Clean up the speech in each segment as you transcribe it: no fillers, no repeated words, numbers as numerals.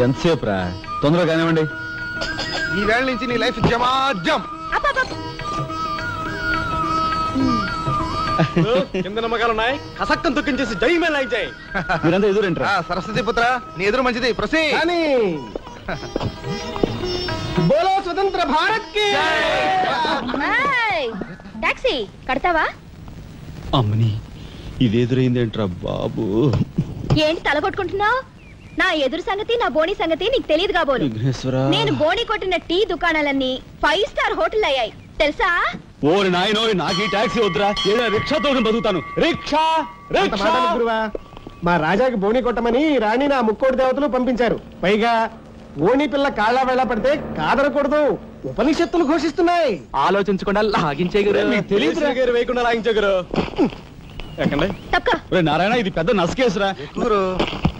ఎంతసేపు రా? తొందరగా కానివ్వండి. ఈ వేళ నుంచి నీ లైఫ్ జమాజం. కింద నమ్మకాలు ఉన్నాయి. కసక్కం తొక్కించేసి జై మేళ అయించాయి. మీరంతా ఎదురేంట్రా? సరస్వతి పుత్ర, నీ ఎదురు మంచిది. ప్రసీ బోలో స్వతంత్ర భారత్ కి టాక్సీ కడతావా? అమ్మని ఇదేదురైందేంట్రా బాబు? ఏంటి తల కొట్టుకుంటున్నావు? నా ఎదురు సంగతి, నా బోణి సంగతి నీకు తెలియదు కాబోలు. నేను బోణి కొట్టిన టీ దుకాణాలన్నీ 5 స్టార్ హోటల్ అయ్యాయి తెలుసా? ఓరి నాయనో, నాకు ఈ టాక్సీ వద్దురా. ఏదో రిక్షాతో బతుకుతాను. రిక్షా గురువా, మా రాజాకి బోణి కొట్టమని రాణి నా ముక్కోటి దేవతలు పంపించారు. పైగా ఓణి పిల్ల కాళ్ళ వేళ పడితే కాదనకూడదు, ఉపనిషత్తులు ఘోషిస్తున్నాయి. ఆలోచించకుండా లాగించే తెలియదు వేయకుండా లాగించే గురు. ఎక్కండి. నారాయణ, ఇది పెద్ద నసకేసురా.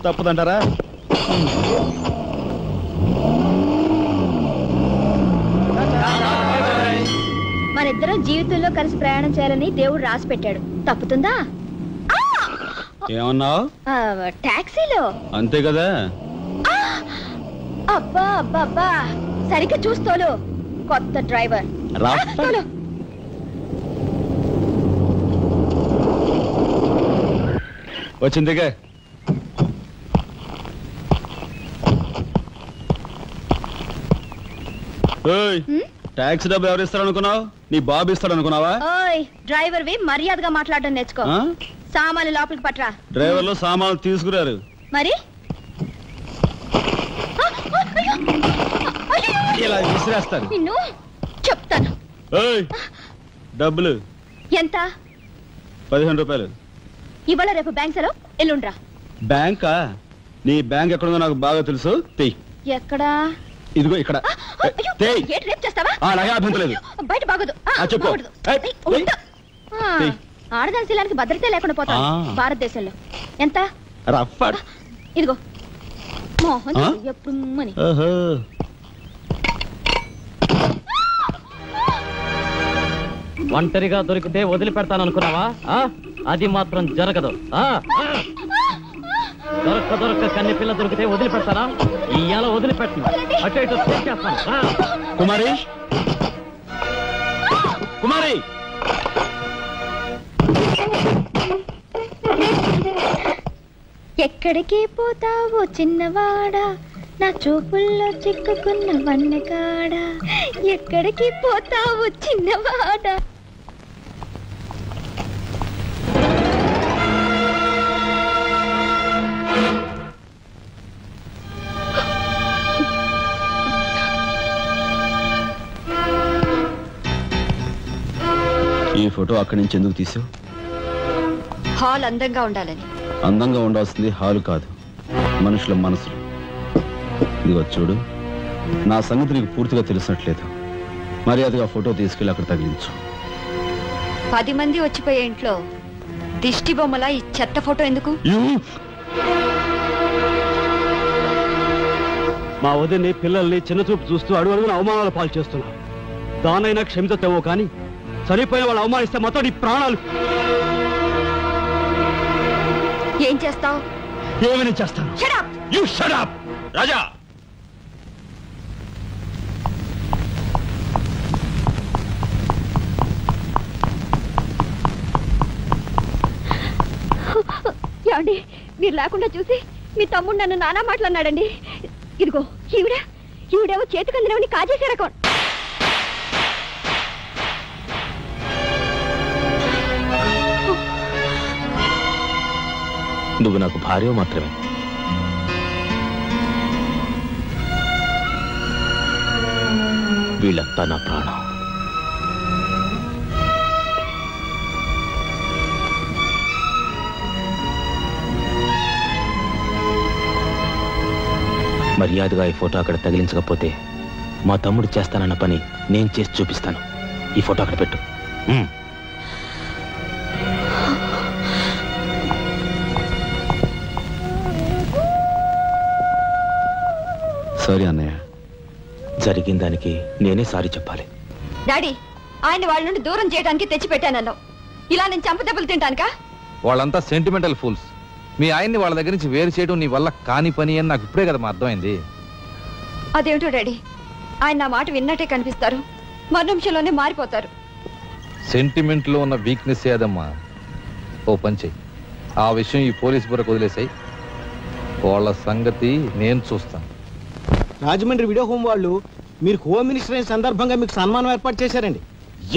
తప్పదంటారా? మనిద్దరం జీవితంలో కలిసి ప్రయాణం చేయాలని దేవుడు రాసి పెట్టాడు. తప్పుతుందా? ఏమన్నావు? టాక్సీలో అంతే కదా. అబ్బా అబ్బా అబ్బా, సరిగ్గా చూస్తోలు. కొత్త డ్రైవర్ వచ్చిందిగా. టాక్సీ డబ్బు ఎవరు ఇస్తారు అనుకున్నావు? నీ బాబు ఇస్తాడు అనుకున్నావా? ఓయ్ డ్రైవర్ వి మర్యాదగా మాట్లాడడం నేర్చుకో. సామాన్లు లోపలికి పట్రా. డ్రైవర్లు సామాన్లు తీసుకురారు. మరి ఇలా విసిరేస్తాను. నిన్ను చెప్తాను. డబ్బులు ఎంత? 15 రూపాయలు. ఇవాళ రేపు బ్యాంక్ సెలవు, ఎల్లుండ్రా. బ్యాంకా? నీ బ్యాంక్ ఎక్కడుందో నాకు బాగా తెలుసు. ఎక్కడా? ఇదిగో ఇక్కడ. అలాగే అభ్యంతరం లేదు. బయట బాగోదు. ఆడదాని శీలానికి భద్రత లేకుండా పోతా భారతదేశంలో. ఎంత? ఇదిగో మోహన్ ఎప్పుడు మని. ఒంటరిగా దొరికితే వదిలిపెడతాను అనుకున్నావా? అది మాత్రం జరగదు. దొరక్క కన్ని పిల్ల దొరికితే వదిలిపెడతానా? ఇవాళ వదిలిపెట్టను. అటు ఇటు చేస్తాను. కుమారి, కుమారి, ఎక్కడికి పోతావో చిన్నవాడా, నా చూపుల్లో చిక్కుకున్న వన్నెకాడా. ఎక్కడికి పోతావో చిన్నవాడా. ఈ ఫోటో అక్కడి నుంచి ఎందుకు తీసావు? హాల్ అందంగా ఉండాలని. అందంగా ఉండాల్సింది హాలు కాదు, మనుషుల మనసులు. ఇదిగో చూడు, నా సంగతి నీకు పూర్తిగా తెలిసినట్లేదు. మర్యాదగా ఫోటో తీసుకెళ్ళి అక్కడ తగిలించు. 10 మంది వచ్చిపోయే ఇంట్లో దిష్టి బొమ్మల ఈ చెత్త ఫోటో ఎందుకు? మా వదిని పిల్లల్ని చిన్నచూపు చూస్తూ అడుగున అవమానాలు పాలు చేస్తున్నా. దానైనా క్షమితేవో కానీ చనిపోయిన వాళ్ళు అవమానిస్తే మొత్తం నీ ప్రాణాలు. ఏం చేస్తావు? ఏమైనా చేస్తాను. రాజా, ఏమండి, మీరు లేకుండా చూసి మీ తమ్ముడు నన్ను నానా మాట్లాడినాడండి. ఇదిగో ఈవిడేమో చేతికి అందినవని కాజేసే రకం. నువ్వు నాకు భార్య మాత్రమే. వీళ్ళంతా నా ప్రాణం. మర్యాదగా ఈ ఫోటో అక్కడ తగిలించకపోతే మా తమ్ముడు చేస్తానన్న పని నేను చేసి చూపిస్తాను. ఈ ఫోటో అక్కడ పెట్టు. సారీ అన్నయ్య. జరిగిన దానికి నేనే సారీ చెప్పాలి. డాడీ, ఆయన వాళ్ళ నుండి దూరం చేయడానికి తెచ్చి పెట్టానన్నావు. ఇలా నేను చంపదెబ్బలు తింటానుకా? వాళ్ళంతా సెంటిమెంటల్ ఫూల్స్. మీ ఆయన్ని వాళ్ళ దగ్గర నుంచి వేరు చేయడం నీ వల్ల కాని పని అని నాకు ఇప్పుడే కదమ్మా అర్థమైంది. అదేమిటో డాడీ, ఆయన నా మాట విన్నట్టే కనిపిస్తారు, మరు నిమిషంలోనే మారిపోతారు. సెంటిమెంట్ లో ఉన్న వీక్నెస్ ఏదమ్మా. ఓ పని చెయ్యి, ఆ విషయం ఈ పోలీస్ బుర్రకు వదిలేసాయి. వాళ్ళ సంగతి నేను చూస్తాను. రాజమండ్రి వీడియో హోమ్ వాళ్ళు మీరు హోమ్ మినిస్టర్ అయిన సందర్భంగా మీకు సన్మానం ఏర్పాటు చేశారండి.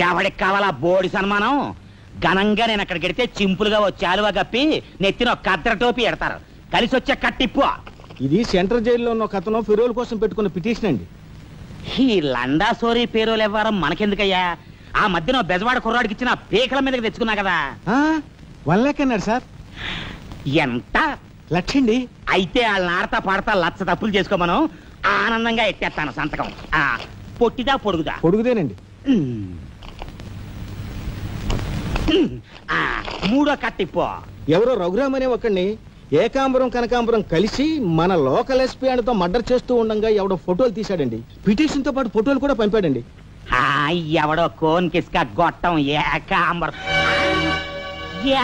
ఎవడికి కావాలా బోడి సన్మానం? ఘనంగా నేను అక్కడికి వెడితే చింపులుగా వచ్చి ఆలువా కప్పి నెత్తిన ఒక కద్ర టోపీ ఎడతారు. కలిసి వచ్చే కట్టిప్పు. ఇది సెంట్రల్ జైల్లో ఉన్న ఒక అతను ఫిరోల్ కోసం పెట్టుకున్న పిటిషన్ అండి. ఈ లండా సోరీ పేరోలు ఇవ్వడం మనకెందుకయ్యా? ఆ మధ్యన బెజవాడ కుర్రాడికి ఇచ్చిన పీకల మీదకి తెచ్చుకున్నా కదా. 1 lakh అన్నారు సార్. ఎంత? 1,00,000 అండి. అయితే వాళ్ళని ఆడతా పాడతా లచ్చ తప్పులు చేసుకోమను, ఆనందంగా ఎట్టేస్తాను సంతకం. పొట్టిదా పొడుగుదా? పొడుగుదేనండి. మూడో కట్టిప్పు. ఎవరో రఘురామ్ అనే ఒకడిని ఏకాంబరం కనకాంబరం కలిసి మన లోకల్ ఎస్పీ ఆయనతో మర్డర్ చేస్తూ ఉండగా ఎవడో ఫోటోలు తీశాడండి. పిటిషన్ తో పాటు ఫోటోలు కూడా పంపాడండి. ఎవడో కోన్ కిస్క గొట్టం ఏకాంబరం.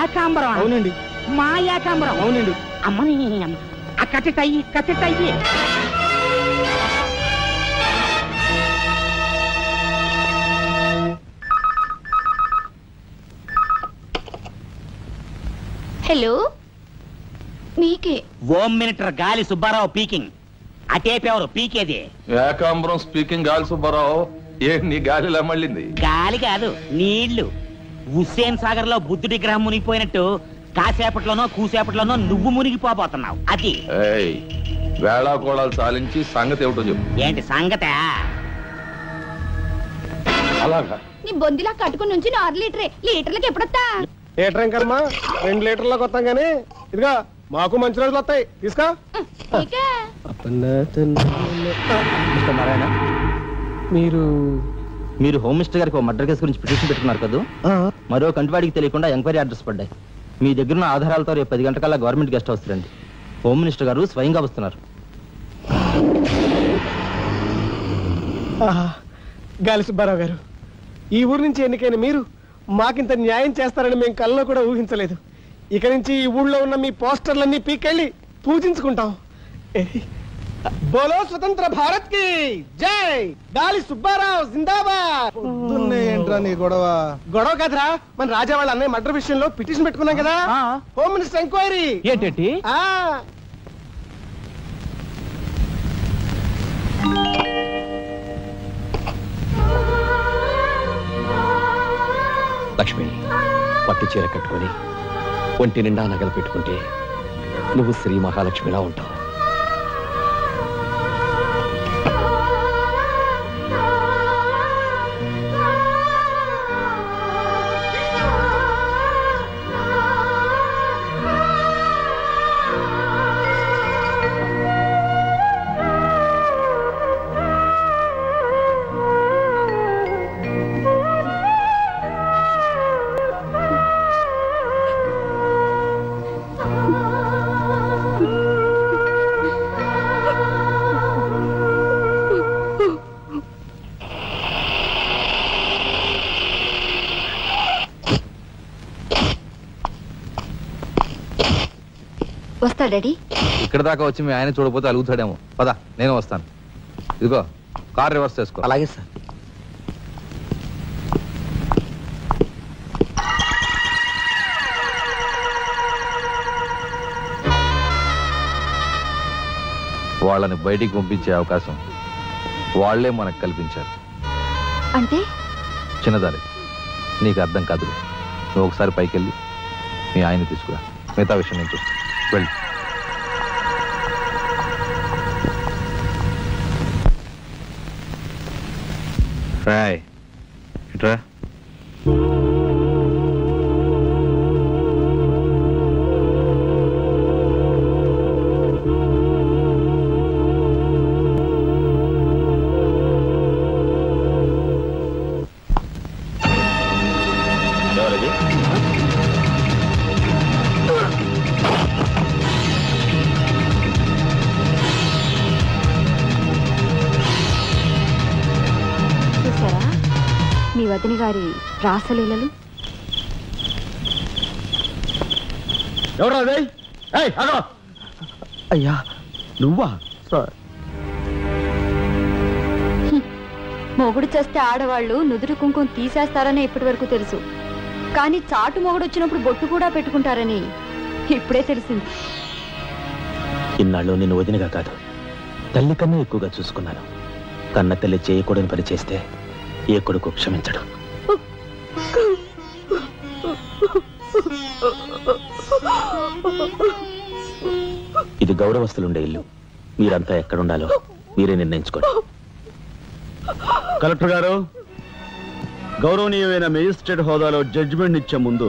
ఏకాంబరం? అవునండి. మా ఏకాంబరం? అవునండి. అమ్మని కట్టెట్టయ్యి కట్టెట్టయ్యి. హలో, మీకే. హోమ్ మినిస్టర్ గాలి సుబ్బారావు పీకింగ్. అటేపెవరు పీకేది? ఏకాంబరం స్పీకింగ్. గాలి సుబ్బారావు, ఏ నీ గాలిలా మళ్ళింది? గాలి కాదు, నీళ్లు. హుస్సేన్ సాగర్ లో బుద్ధుడి గ్రహం మునిగిపోయినట్టు కాసేపట్లోనో కూసేపట్లోనో నువ్వు మునిగిపోబోతున్నావు. అది వేళాకోళాలు చాలించి సంగతి ఏమిటో చెప్పు. ఏంటి సంగతే? అలాగా నీ బొందిలా కట్టుకుని నుంచి 6 లీటరే. లీటర్లకు ఎప్పుడొస్తా? లీటర్ ఏం కర్మ, 2 లీటర్లకు వస్తాం గానీ ఇదిగా మాకు మంచి రోజులు వస్తాయి, తీసుకో. నారాయణ, మీరు హోమ్ మినిస్టర్ గారికి మర్డర్ కేసు గురించి పిటిషన్ పెట్టుకున్నారు కదా. మరో కంటివాడికి తెలియకుండా ఎంక్వైరీ అడ్రస్ పడ్డాయి. మీ దగ్గర ఉన్న ఆధారాలతో రేపు 10 గంటకల్లా గవర్నమెంట్ గెస్ట్ హౌస్ రండి. హోమ్ మినిస్టర్ గారు స్వయంగా వస్తున్నారు. గాలి సుబ్బారావు గారు, ఈ ఊరు నుంచి ఎన్నికైన మీరు మాకింత న్యాయం చేస్తారని మేము కల్లో కూడా ఊహించలేదు. ఇక నుంచి ఈ ఊళ్ళో ఉన్న మీ పోస్టర్లన్నీ పీకెళ్ళి పూజించుకుంటాం. బోలో స్వతంత్ర భారత్ కి జై. గాలి సుబ్బారావు జిందాబాద్. ఏంట్రా నీ గొడవ? గొడవ కదరా, మన రాజా వాళ్ళ అన్నయ్య మర్డర్ విషయంలో పిటిషన్ పెట్టుకున్నాం కదా. Home minister enquiry. ఏంటి? లక్ష్మి, పట్టు చీర కట్టుకొని ఒంటి నిండా నగలు పెట్టుకుంటే నువ్వు శ్రీ మహాలక్ష్మిలా ఉంటావు. వస్తా డాడీ. ఇక్కడ దాకా వచ్చి మీ ఆయన చూడకపోతే అలుగుతాడేమో. పద, నేను వస్తాను. ఇదిగో కార్ రివర్స్ చేసుకో. అలాగే సార్. వాళ్ళని బయటికి పంపించే అవకాశం వాళ్లే మనకు కల్పించారు. అంటే చిన్నదారి, నీకు అర్థం కాదు. నువ్వు ఒకసారి పైకి వెళ్ళి మీ ఆయన తీసుకురా. మిగతా విషయం నేను చూస్తాను. వెళ్ళి రాయ్ ఇట్రా. ఎవరది? చూసారా మీ వదిన గారి రాసలీలలు? ఎవరు అదే? అయ్యా నువ్వా? మొగుడు చేస్తే ఆడవాళ్ళు నుదురు కుంకుమ తీసేస్తారని ఇప్పటి వరకు తెలుసు, కానీ చాటు మొగుడు వచ్చినప్పుడు బొట్టు కూడా పెట్టుకుంటారని ఇప్పుడే తెలిసింది. ఇన్నాళ్ళు నిన్ను వదినగా కాదు, తల్లి కన్నా ఎక్కువగా చూసుకున్నాను. కన్న తల్లి చేయకూడని పని చేస్తే ఏ కొడుకు క్షమించడు. ఇది గౌరవస్తులుండే ఇల్లు. మీరంతా ఎక్కడుండాలో మీరే నిర్ణయించుకోండి. కలెక్టర్ గారు, గౌరవనీయమైన మేజిస్ట్రేట్ హోదాలో జడ్జిమెంట్ ఇచ్చే ముందు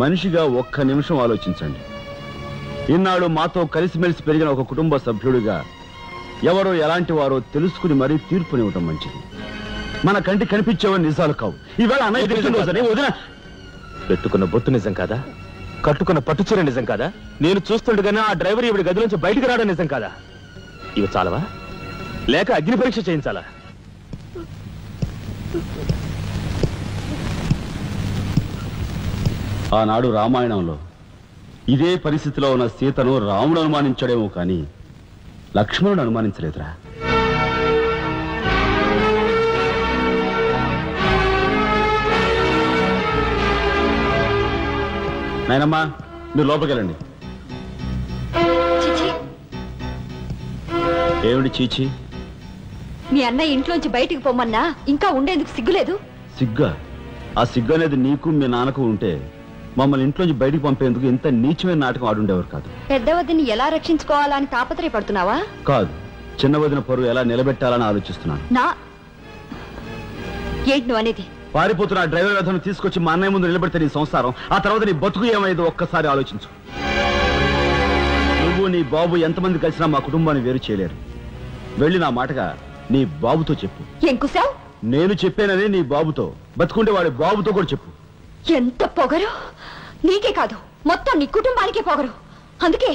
మనిషిగా ఒక్క నిమిషం ఆలోచించండి. ఇన్నాళ్ళు మాతో కలిసిమెలిసి పెరిగిన ఒక కుటుంబ సభ్యుడిగా ఎవరో ఎలాంటి వారో తెలుసుకుని మరీ తీర్పునివ్వటం మంచిది. మన కంటి కనిపించేవని నిజాలు కావు. ఈవేళ అన్నయ్య తెలిసిన వదిన పెట్టుకున్న బొట్టు నిజం కాదా? కట్టుకున్న పట్టుచీర నిజం కాదా? నేను చూస్తుండగానే ఆ డ్రైవర్ ఇవిడి గది నుంచి బయటకు రావడం నిజం కాదా? ఇవి చాలవా, లేక అగ్ని పరీక్ష చేయించాలా? ఆనాడు రామాయణంలో ఇదే పరిస్థితిలో ఉన్న సీతను రాముడు అనుమానించాడేమో కానీ లక్ష్మణుడు అనుమానించలేదురా. నాయనమ్మా, మీరు లోపలికి వెళ్ళండి. ఏమిటి చీచి? మీ అన్నయ్య ఇంట్లోంచి బయటికి పొమ్మన్నా ఇంకా ఉండేందుకు సిగ్గులేదు? సిగ్గా? ఆ సిగ్గు అనేది నీకు మీ నాన్నకు ఉంటే మమ్మల్ని ఇంట్లోంచి బయటికి పంపేందుకు ఇంత నీచమైన నాటకం ఆడుండేవారు కాదు. పెద్ద వదిని ఎలా రక్షించుకోవాలని తాపత్రయపడుతున్నావా? కాదు, చిన్న వదిన పరువు ఎలా నిలబెట్టాలని ఆలోచిస్తున్నాను. ఏంటి నువ్వు అనేది? పారిపోతున్న డ్రైవర్ వ్యధను తీసుకొచ్చి మా అన్నయ్య ముందు నిలబెడితే నీ సంసారం, ఆ తర్వాత నీ బతుకు ఏమైందో ఒక్కసారి ఆలోచించు. నువ్వు నీ బాబు ఎంతమంది కలిసినా మా కుటుంబాన్ని వేరు చేయలేరు. వెళ్ళి నా మాటగా నీ బాబుతో చెప్పు. ఏం కుసావ్? నేను చెప్పానని నీ బాబుతో, బతుకుంటే వాడి బాబుతో కూడా చెప్పు. ఎంత పొగరు! నీకే కాదు, మొత్తం నీ కుటుంబానికే పొగరు. అందుకే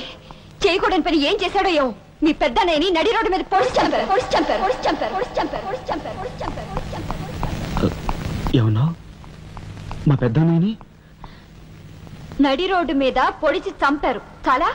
చేయకూడని పని ఏం చేశాడో ఏమో మీ పెద్దనేని నడి రోడ్డు మీద పొడిచి చంపారు. ఏమన్నా? మా పెద్దనేని నడి రోడ్డు మీద పొడిచి చంపారు. చాలా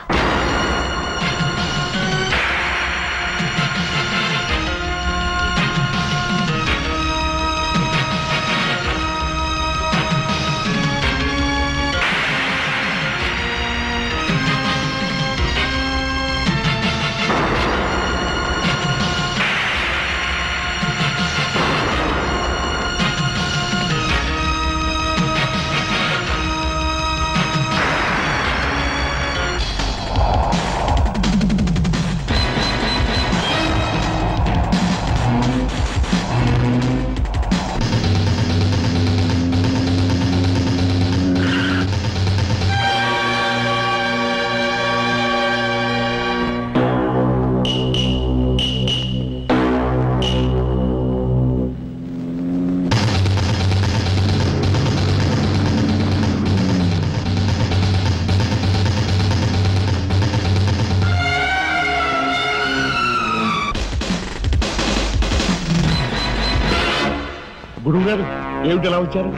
గురువు గారు ఏమిటి ఎలా వచ్చారు?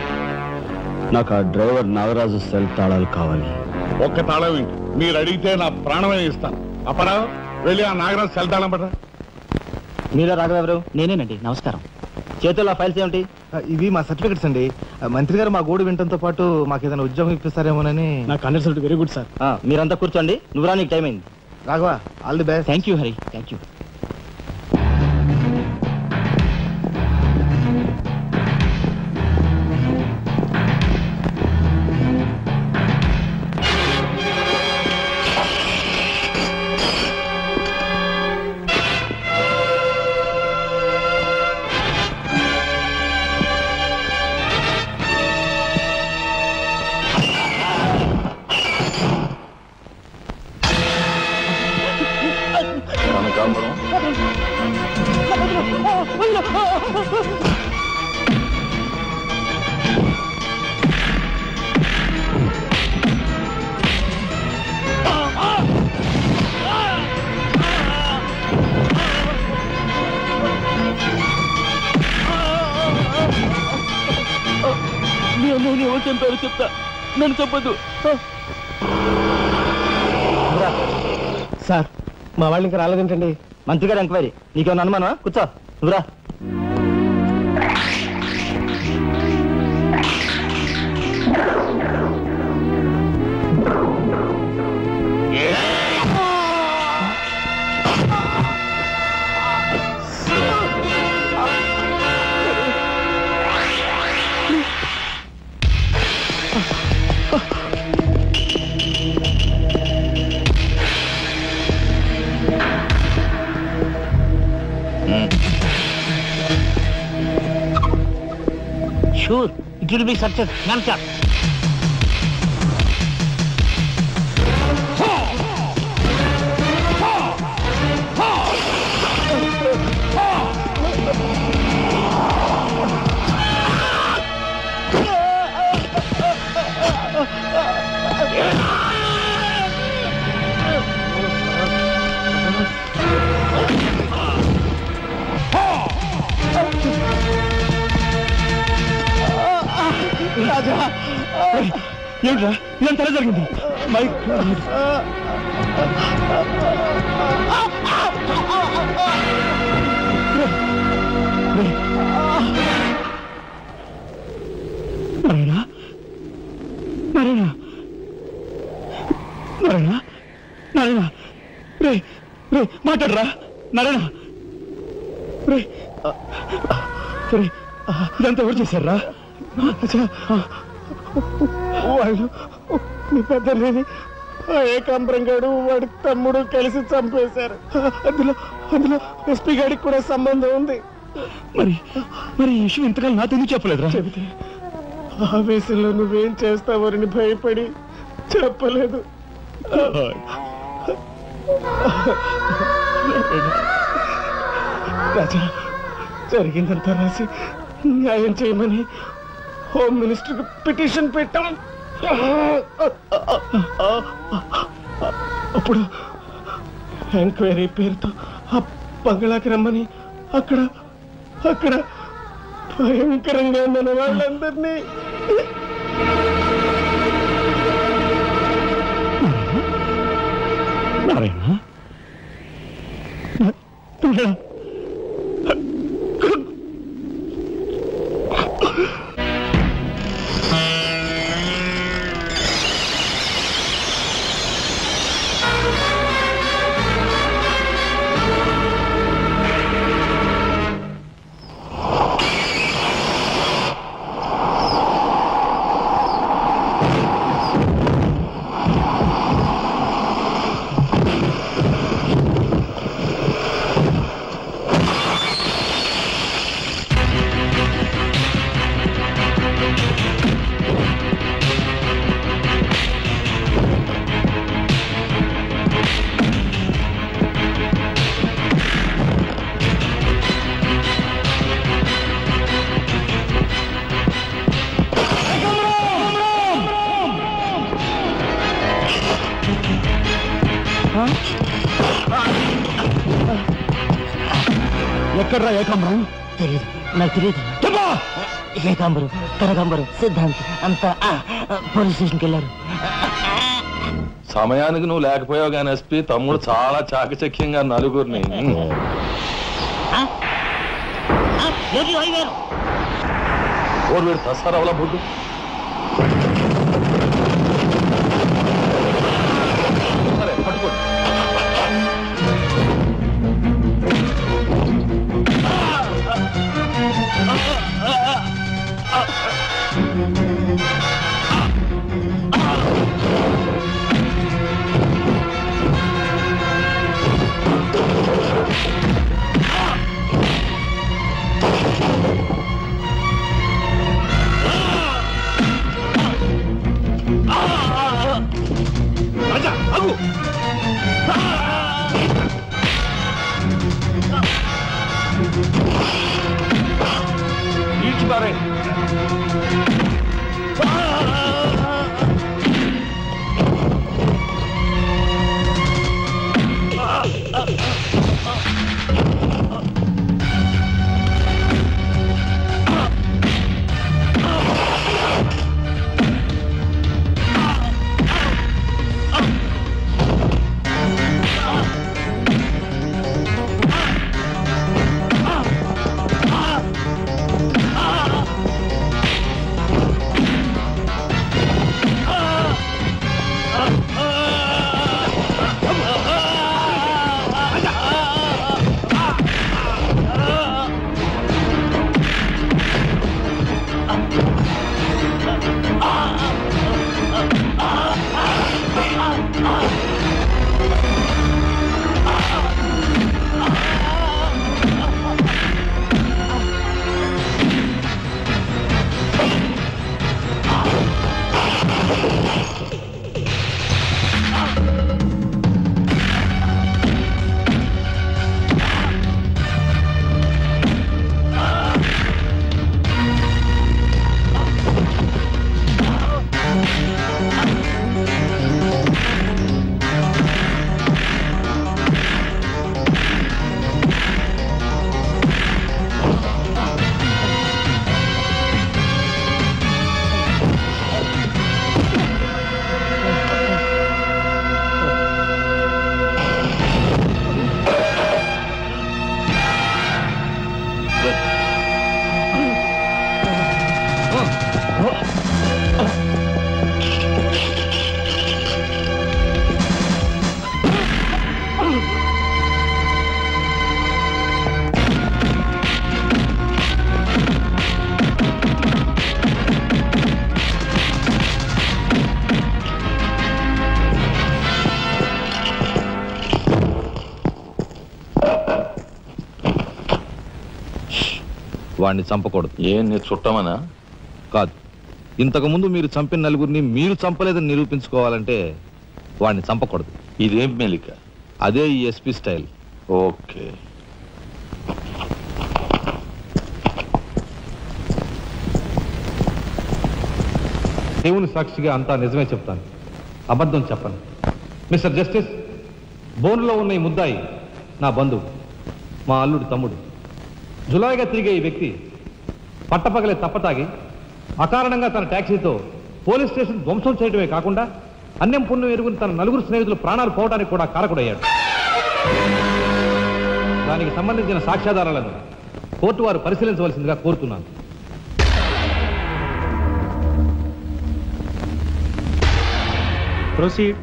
నాకు ఆ డ్రైవర్ నాగరాజు సెల్ తాళాలు కావాలి. ఒక్క తాళం ఏంటి, మీరు అడిగితే నా ప్రాణమే ఇస్తాను. అప్పరా వెళ్ళి ఆ నాగరాజు సెల్ తాళం పడరా. మీరా రాఘవెవరు? నేనేనండి. నమస్కారం. చేతుల్లో ఫైల్స్ ఏమిటి? ఇవి మా సర్టిఫికెట్స్ అండి. మంత్రి గారు మా గోడు వినడంతో పాటు మాకు ఏదైనా ఉద్యోగం ఇప్పిస్తారేమోనని. నాకు కండక్ట్ వెరీ గుడ్ సార్. మీరంతా కూర్చోండి. నువ్వు రా, నీకు టైం అయింది. Raghava, all the best. Thank you Hari, thank you. ఎవరు చంపారు చెప్తా, నన్ను చెప్పదు. సార్ మా వాళ్ళు ఇంకా రాలేదేంటండి? మంత్రి గారు ఎంక్వైరీ. నీకేమన్నా అనుమానమా? కూర్చో, నువ్వురా. Sure, it will be success. Nonsense. రాజా, ఏమిట్రా ఇదంతా జరిగింది? నారాయణ, నారాయణ, నారాయణ, నారాయణ, రే రే మాట్లాడరా నారాయణ, రే రే ఇదంతా ఎవరు చేశారా? వాళ్ళు మీ పెద్దలేని ఏకాంబరం గారు వాడి తమ్ముడు కలిసి చంపేశారు. అందులో అందులో ఎస్పీ గారికి కూడా సంబంధం ఉంది. మరి మరి ఈ విషయం ఇంతకాలం నాతో ఎందుకు చెప్పలేదురా? చెబితే ఆవేశంలో నువ్వేం చేస్తావని భయపడి చెప్పలేదు. రాజా, జరిగిందంతా రాసి న్యాయం చేయమని హోమ్ మినిస్టర్ పిటిషన్ పెట్టాం. అప్పుడు ఎంక్వైరీ పేరుతో ఆ బంగ్లాకి రమ్మని అక్కడ అక్కడ భయంకరంగా మన వాళ్ళందరినీ నారాయణ ఎక్కడ్రా ఏకాంబరం? తెలియదు, నాకు తెలియదు. ఏకాంబరం, కనకాంబరం, సిద్ధాంత్ అంతా పోలీస్ స్టేషన్కి వెళ్ళారు. సమయానికి నువ్వు లేకపోయావు కానీ ఎస్పీ తమ్ముడు చాలా చాకచక్యంగా నలుగురిని ఓరు వీడు తస్తారావులా బొడ్డు సరే పట్టుకోండి. రాజా ఆగు. ఈడ్చి పారే. వాడిని చంపకూడదు. ఏం నీ చుట్టమనా? కాదు, ఇంతకుముందు మీరు చంపిన నలుగురిని మీరు చంపలేదని నిరూపించుకోవాలంటే వాడిని చంపకూడదు. ఇదేం మెలిక? అదే ఈ ఎస్పీ స్టైల్. ఓకే. దేవుని సాక్షిగా అంతా నిజమే చెప్తాను, అబద్ధం చెప్పను. మిస్టర్ జస్టిస్, బోన్లో ఉన్న ఈ ముద్దాయి నా బంధువు, మా అల్లుడు తమ్ముడు. జులాయిగా తిరిగే ఈ వ్యక్తి పట్టపగలే తప్పతాగి అకారణంగా తన ట్యాక్సీతో పోలీస్ స్టేషన్ ధ్వంసం చేయడమే కాకుండా అన్యం పుణ్యం ఎరుగుని తన నలుగురు స్నేహితులు ప్రాణాలు పోవడానికి కూడా కారకుడయ్యాడు. దానికి సంబంధించిన సాక్ష్యాధారాలను కోర్టు వారు పరిశీలించవలసిందిగా కోరుతున్నాను. ప్రొసీడ్.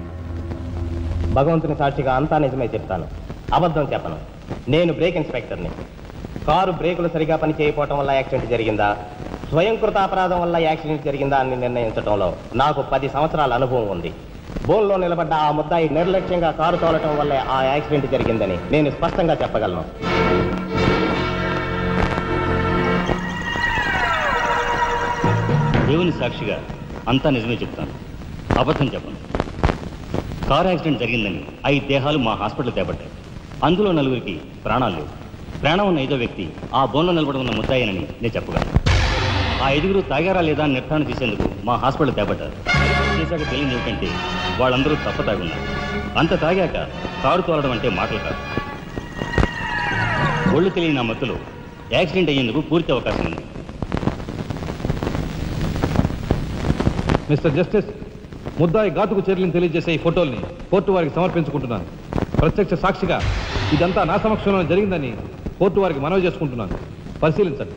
భగవంతుని సాక్షిగా అంతా నిజమే చెప్తాను, అబద్ధం చెప్పను. నేను బ్రేక్ ఇన్స్పెక్టర్ని. కారు బ్రేకులు సరిగా పని చేయకపోవటం వల్ల యాక్సిడెంట్ జరిగిందా, స్వయంకృత అపరాధం వల్ల యాక్సిడెంట్ జరిగిందా అని నిర్ణయించడంలో నాకు 10 సంవత్సరాల అనుభవం ఉంది. బోన్లో నిలబడ్డ ఆ ముద్దాయి నిర్లక్ష్యంగా కారు తోలటం వల్లే ఆ యాక్సిడెంట్ జరిగిందని నేను స్పష్టంగా చెప్పగలను. దేవుని సాక్షిగా అంతా నిజమే చెప్తాను, అబద్ధం చెప్పను. కారు యాక్సిడెంట్ జరిగిందని 5 దేహాలు మా హాస్పిటల్ తేబడ్డాయి. అందులో 4గురికి ప్రాణాలు లేవు. ప్రాణం ఉన్న 5వ వ్యక్తి ఆ బోన్లో నిలబడి ఉన్న ముద్దాయనని నేను చెప్పగలను. ఆ 5గురు తాగారా లేదా అని నిర్ధారణ చేసేందుకు మా హాస్పిటల్ తేబడ్డారు. చేశాక తెలియదు ఏమిటంటే వాళ్ళందరూ తప్ప తాగున్నారు. అంత తాగాక కారు తోలడం అంటే మాటలు కాదు. ఒళ్ళు తెలియని ఆ మత్తులో యాక్సిడెంట్ అయ్యేందుకు పూర్తి అవకాశం ఉంది. మిస్టర్ జస్టిస్, ముద్దాయి ఘాతుకు చర్యలను తెలియజేసే ఈ ఫోటోల్ని కోర్టు వారికి సమర్పించుకుంటున్నాను. ప్రత్యక్ష సాక్షిగా ఇదంతా నా సమక్షంలో జరిగిందని కోర్టు వారికి మనవి చేసుకుంటున్నాను. పరిశీలించండి.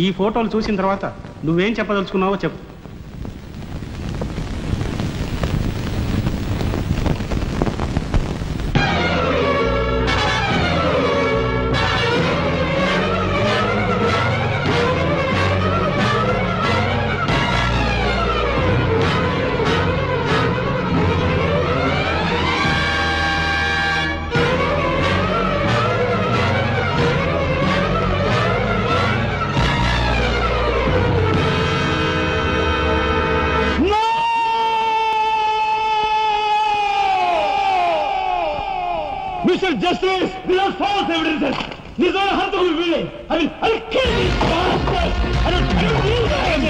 ఈ ఫోటోలు చూసిన తర్వాత నువ్వేం చెప్పదలుచుకున్నావో చెప్పు. Mr. Justice, these are false evidences. These are harmful willing. I'll kill these bastards. I don't kill these guys.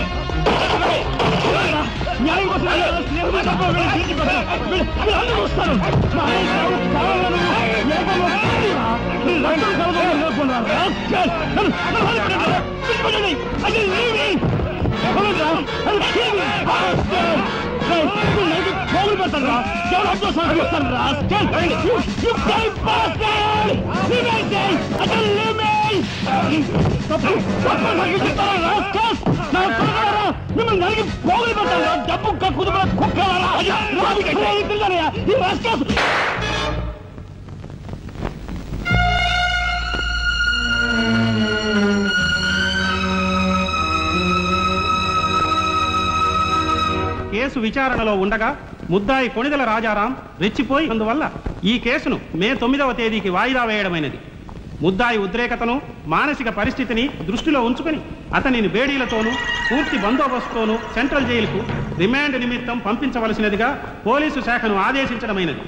Case విచారణలో ఉండగా ముద్దాయి కొణిదెల రాజారాం రెచ్చిపోయి అందువల్ల ఈ కేసును మే 9వ తేదీకి వాయిదా వేయడమైనది. ముద్దాయి ఉద్రేకతను మానసిక పరిస్థితిని దృష్టిలో ఉంచుకొని అతనిని బేడీలతోనూ పూర్తి బందోబస్తుతోనూ సెంట్రల్ జైలుకు రిమాండ్ నిమిత్తం పంపించవలసినదిగా పోలీసు శాఖను ఆదేశించడమైనది.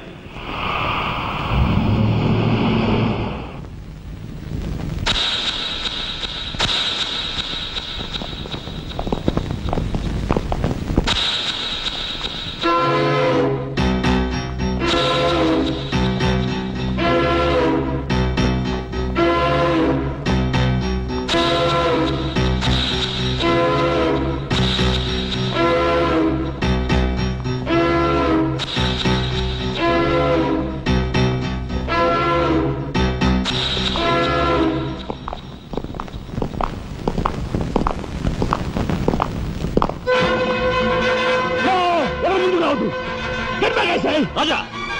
Raja!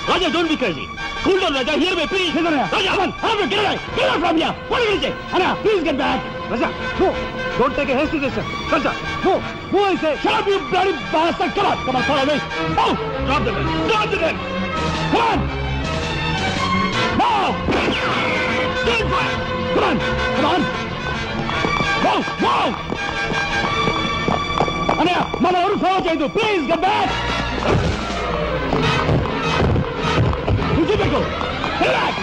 Raja, don't be crazy. Cool down, Raja. Hear me, please. Raja, come on. Get away. Get away from here. What are you going to say? Anna, please get back. Raja, no. Don't take a hasty decision. Raja, no. Move, I say. Shut up, you bloody bastard. Come on. Come on, follow me. Move. Drop the gun! Drop the gun! Come on! Move! Stand fire! Come on! Come on! Move! Move! Anaya, మన ఎవరు follow చేయదు. Please get back! Ujibeku! Relax!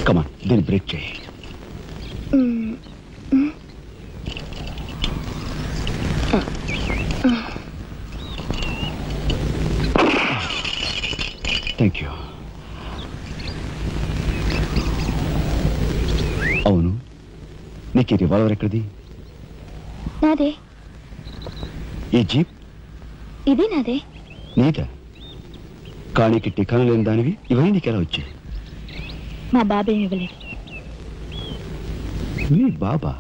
Come on, then break చేయి. Thank you. అవును, నీకు ఈ revolver ఎక్కడిది? నాదే. ఈ జీప్? ఇది నాదే. నీదా? కానీకి టికాను లేని దానివి ఇవన్నీ నీకెలా వచ్చాయి? మా బాబే ఇవ్వలేదు. మీ బాబా?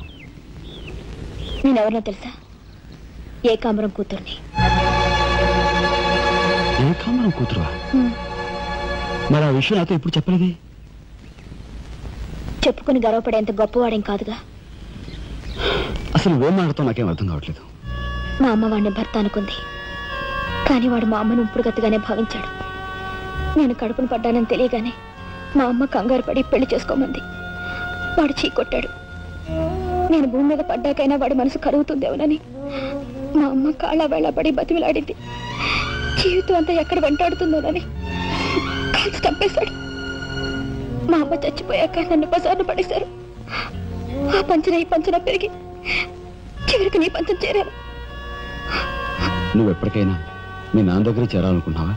నేనెవరినో తెలుసా? ఏకాంబరం కూతుర్ని. ఏకాంబరం కూతురువా? మరి ఆ విషయం నాతో ఎప్పుడు చెప్పలేదే? చెప్పుకుని గర్వపడేంత గొప్పవాడేం కాదుగా. అసలు ఏం మాట్లాడతావు నాకేం అర్థం కావట్లేదు. మా అమ్మ వాడిని భర్త అనుకుంది, కానీ వాడు మా అమ్మను ఇప్పుడు గతిగానే భావించాడు. నేను కడుపును పడ్డానని తెలియగానే మా అమ్మ కంగారు పడి పెళ్లి చేసుకోమంది. వాడు చీకొట్టాడు. నేను భూమి మీద పడ్డాకైనా వాడి మనసు కరుగుతుందేమోనని మా అమ్మ కాళ్ళ వేళపడి బతిమిలాడింది. జీవితం అంతా ఎక్కడ వెంటాడుతుందోనని కాల్చి చంపేశాడు. మా అమ్మ చచ్చిపోయాక నన్ను బజార్ను పడేశారు. ఆ పంచన ఈ పంచన పెరిగి చివరికి నీ పంచం చేరాను. నువ్వు ఎప్పటికైనా మీ నాన్న దగ్గర చేరాలనుకున్నావా?